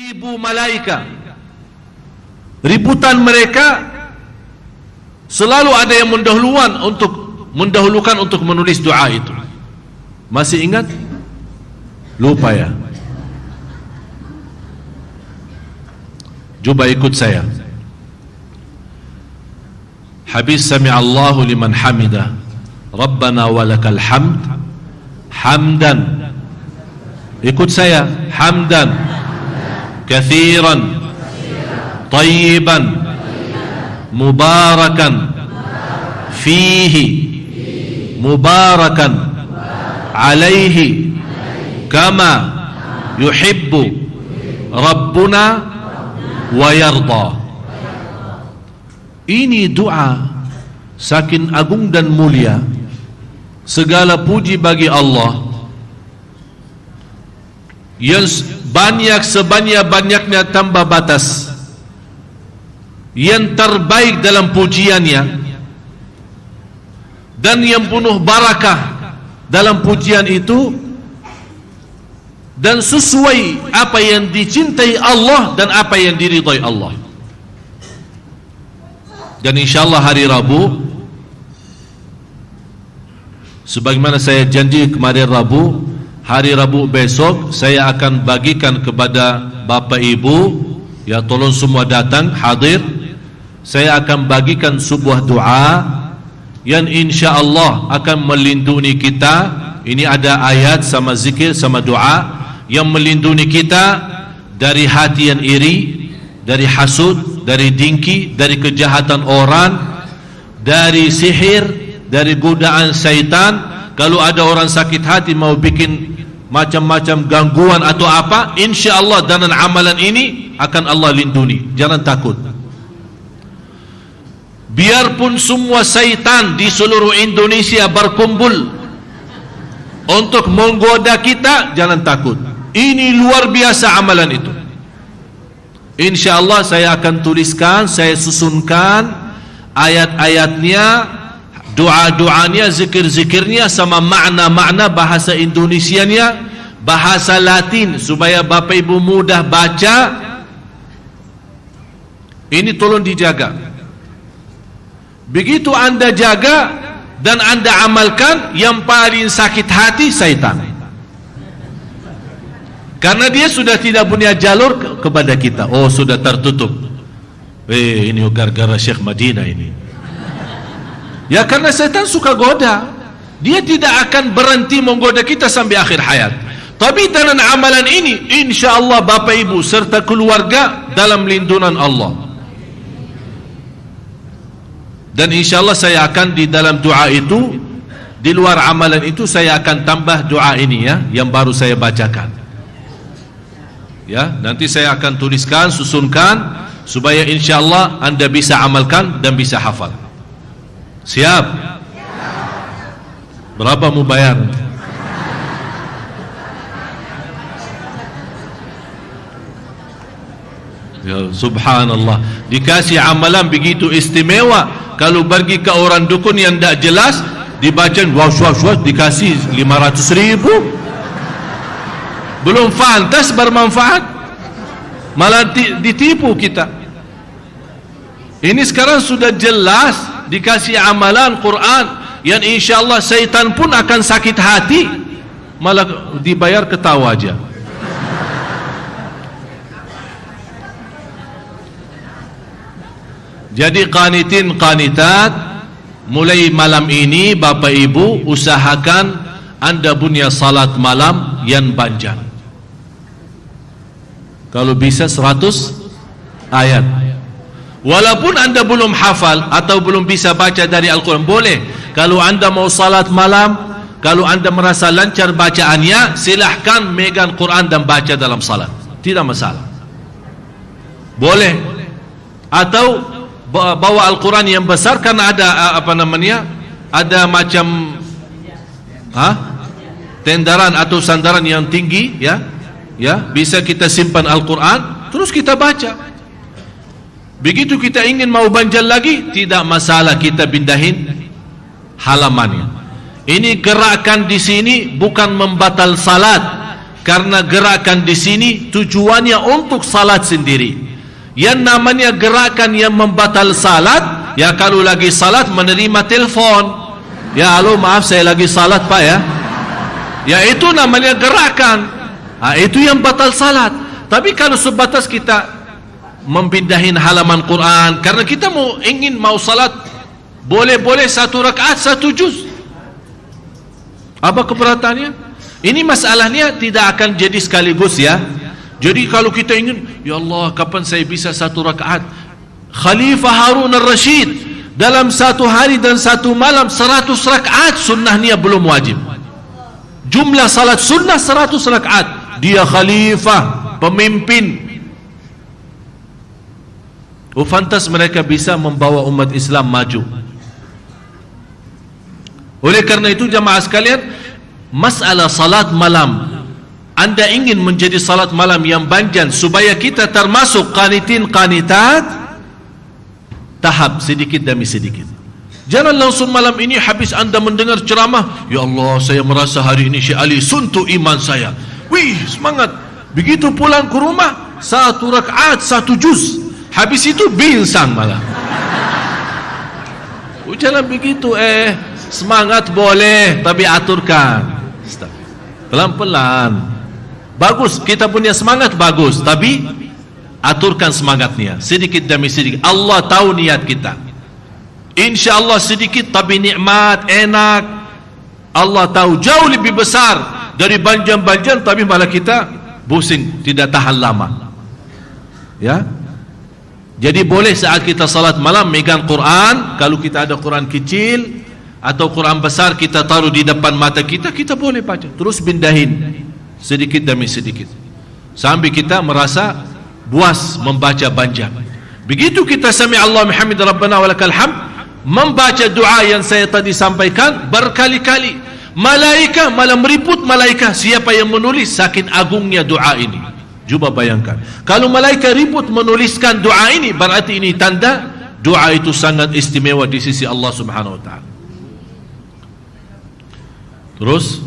ribu malaikat, ributan mereka selalu ada yang mendahulukan untuk menulis doa itu. Masih ingat? Lupa ya? Coba ikut saya. Habis sami'allahu liman hamidah, Rabbana walakal hamd, hamdan. Ikut saya, hamdan kathiran tayyiban mubarakan fihi mubarakan alaihi kama yuhibbu Rabbuna wa yarda. Ini doa saking agung dan mulia. Segala puji bagi Allah yang banyak sebanyak-banyaknya tanpa batas, yang terbaik dalam pujiannya, dan yang penuh barakah dalam pujian itu, dan sesuai apa yang dicintai Allah dan apa yang diridhai Allah. Dan insyaallah hari Rabu, sebagaimana saya janji kemarin Rabu, hari Rabu besok saya akan bagikan kepada Bapak Ibu, ya tolong semua datang hadir. Saya akan bagikan sebuah doa yang insyaallah akan melindungi kita. Ini ada ayat sama zikir sama doa yang melindungi kita dari hati yang iri, dari hasud, dari dengki, dari kejahatan orang, dari sihir, dari godaan syaitan. Kalau ada orang sakit hati mau bikin macam-macam gangguan atau apa, insyaallah dengan amalan ini akan Allah lindungi. Jangan takut. Biarpun semua syaitan di seluruh Indonesia berkumpul untuk menggoda kita, jangan takut. Ini luar biasa amalan itu. InsyaAllah saya akan tuliskan, saya susunkan ayat-ayatnya, doa-doanya, zikir-zikirnya, sama makna-makna bahasa Indonesianya, bahasa Latin, supaya Bapak Ibu mudah baca. Ini tolong dijaga. Begitu Anda jaga dan Anda amalkan, yang paling sakit hati syaitan. Karena dia sudah tidak punya jalur kepada kita. Oh, sudah tertutup. Ini gara-gara Syekh Madinah ini. Ya, karena setan suka goda. Dia tidak akan berhenti menggoda kita sampai akhir hayat. Tapi dengan amalan ini, insyaallah Bapak Ibu serta keluarga dalam lindungan Allah. Dan insyaallah saya akan di dalam doa itu, di luar amalan itu, saya akan tambah doa ini ya, yang baru saya bacakan. Ya, nanti saya akan tuliskan, susunkan, supaya insyaallah Anda bisa amalkan dan bisa hafal. Siap? Berapa mau bayar? Ya, subhanallah. Dikasih amalan begitu istimewa. Kalau pergi ke orang dukun yang tidak jelas, dibaca was-was, dikasih 500.000. Belum pantas bermanfaat, malah ditipu kita. Ini sekarang sudah jelas dikasih amalan Quran yang insyaallah syaitan pun akan sakit hati, malah dibayar ketawa aja. Jadi qanitin qanitat, mulai malam ini Bapak Ibu usahakan Anda punya salat malam yang panjang. Kalau bisa 100 ayat. Walaupun Anda belum hafal atau belum bisa baca dari Al-Quran, boleh. Kalau Anda mau salat malam, kalau Anda merasa lancar bacaannya, silahkan megang Quran dan baca dalam salat. Tidak masalah. Boleh. Atau bawa Al-Quran yang besar, karena ada ada macam tendaran atau sandaran yang tinggi, ya, bisa kita simpan Al-Quran, terus kita baca. Begitu kita ingin mau banjal lagi, tidak masalah, kita pindahin halamannya. Ini gerakan di sini bukan membatal salat, Karena gerakan di sini tujuannya untuk salat sendiri. Yang namanya gerakan yang membatal salat, ya kalau lagi salat menerima telefon. Ya halo maaf saya lagi salat pak ya. Ya itu namanya gerakan. Itu yang batal salat. Tapi kalau sebatas kita mempindahin halaman Quran karena kita mau salat, boleh-boleh 1 rakaat 1 juz. Apa keberatannya? Ini masalahnya tidak akan jadi sekaligus ya. Jadi kalau kita ingin, ya Allah kapan saya bisa 1 rakaat? Khalifah Harun al-Rashid dalam 1 hari dan 1 malam 100 rakaat sunnahnya belum wajib. Jumlah salat sunnah 100 rakaat. Dia khalifah, pemimpin. Fantas mereka bisa membawa umat Islam maju. Oleh karena itu jamaah sekalian, masalah salat malam, anda ingin menjadi salat malam yang banjan supaya kita termasuk qanitin qanitat, tahap sedikit demi sedikit. Jangan langsung malam ini habis anda mendengar ceramah, ya Allah saya merasa hari ini Syekh Ali suntuk iman saya. Wih semangat. Begitu pulang ke rumah 1 rakaat 1 juz, habis itu binsang malah. Jangan begitu semangat boleh tapi aturkan pelan-pelan. Bagus kita punya semangat bagus, tapi aturkan semangatnya sedikit demi sedikit. Allah tahu niat kita. InsyaAllah sedikit tapi nikmat, enak. Allah tahu jauh lebih besar dari banjan-banjan tapi malah kita pusing, tidak tahan lama. Ya. Jadi boleh saat kita salat malam megang Quran. Kalau kita ada Quran kecil atau Quran besar kita taruh di depan mata kita, kita boleh baca. Terus pindahin sedikit demi sedikit sampai kita merasa puas membaca banjar. Begitu kita sami Allah Muhammad Rabbana walakal hamd, membaca doa yang saya tadi sampaikan berkali-kali, malaika malah meriput malaika siapa yang menulis, saking agungnya doa ini. Coba bayangkan kalau malaika ribut menuliskan doa ini, berarti ini tanda doa itu sangat istimewa di sisi Allah Subhanahu wa taala. Terus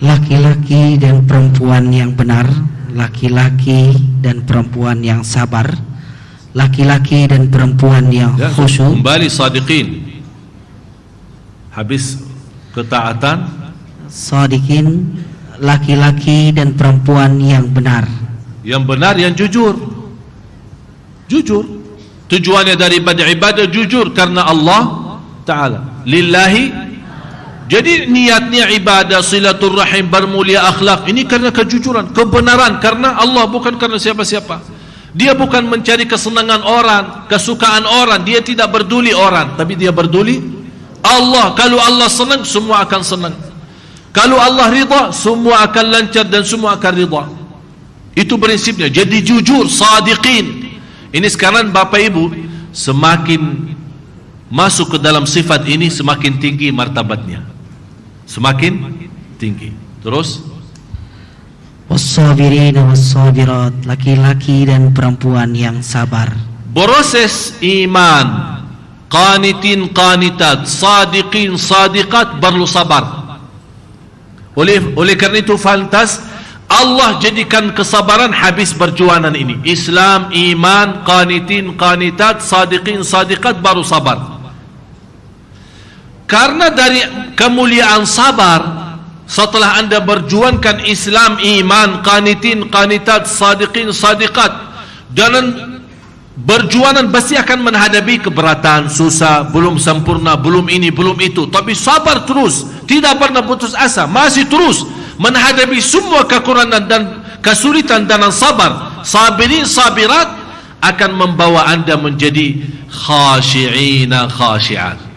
laki-laki dan perempuan yang benar, laki-laki dan perempuan yang sabar, laki-laki dan perempuan yang khusyuk. Kembali sadiqin. Habis ketaatan. Sadiqin, laki-laki dan perempuan yang benar. Yang benar, yang jujur. Jujur. Tujuannya daripada ibadah jujur karena Allah Ta'ala. Lillahi. Jadi niatnya ibadah, silaturrahim, bermulia akhlak, ini karena kejujuran, kebenaran, karena Allah, bukan karena siapa-siapa. Dia bukan mencari kesenangan orang, kesukaan orang, dia tidak peduli orang, tapi dia peduli Allah. Kalau Allah senang, semua akan senang. Kalau Allah ridha, semua akan lancar dan semua akan ridha. Itu prinsipnya. Jadi jujur, sadiqin. Ini sekarang Bapak Ibu semakin masuk ke dalam sifat ini, semakin tinggi martabatnya. Semakin tinggi. Terus wassabirin wassabirat, laki-laki dan perempuan yang sabar. Proses iman, qanitin qanitat, sadiqin sadiqat, perlu sabar. Oleh karena itu fantas Allah jadikan kesabaran habis perjuangan ini. Islam, iman, qanitin qanitat, sadiqin sadiqat, baru sabar. Karena dari kemuliaan sabar, setelah anda berjuangkan Islam, iman, qanitin, qanitat, sadiqin, sadiqat, dan berjuangan pasti akan menghadapi keberatan, susah, belum sempurna, belum ini, belum itu, tapi sabar terus, tidak pernah putus asa, masih terus menghadapi semua kekurangan dan kesulitan, dan sabar, sabirin, sabirat, akan membawa anda menjadi khashi'ina khashi'at.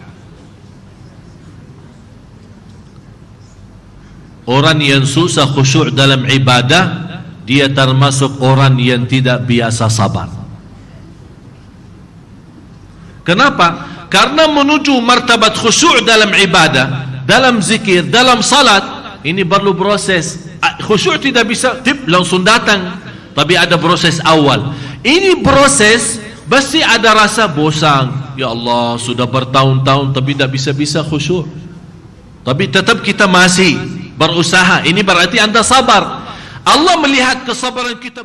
Orang yang susah khusyuk dalam ibadah, dia termasuk orang yang tidak biasa sabar. Kenapa? Karena menuju martabat khusyuk dalam ibadah, dalam zikir, dalam salat, ini perlu proses. Khusyuk tidak bisa langsung datang, tapi ada proses awal. Ini proses pasti ada rasa bosan. Ya Allah, sudah bertahun-tahun tapi tidak bisa-bisa khusyuk. Tapi tetap kita masih berusaha. Ini berarti anda sabar. Allah melihat kesabaran kita.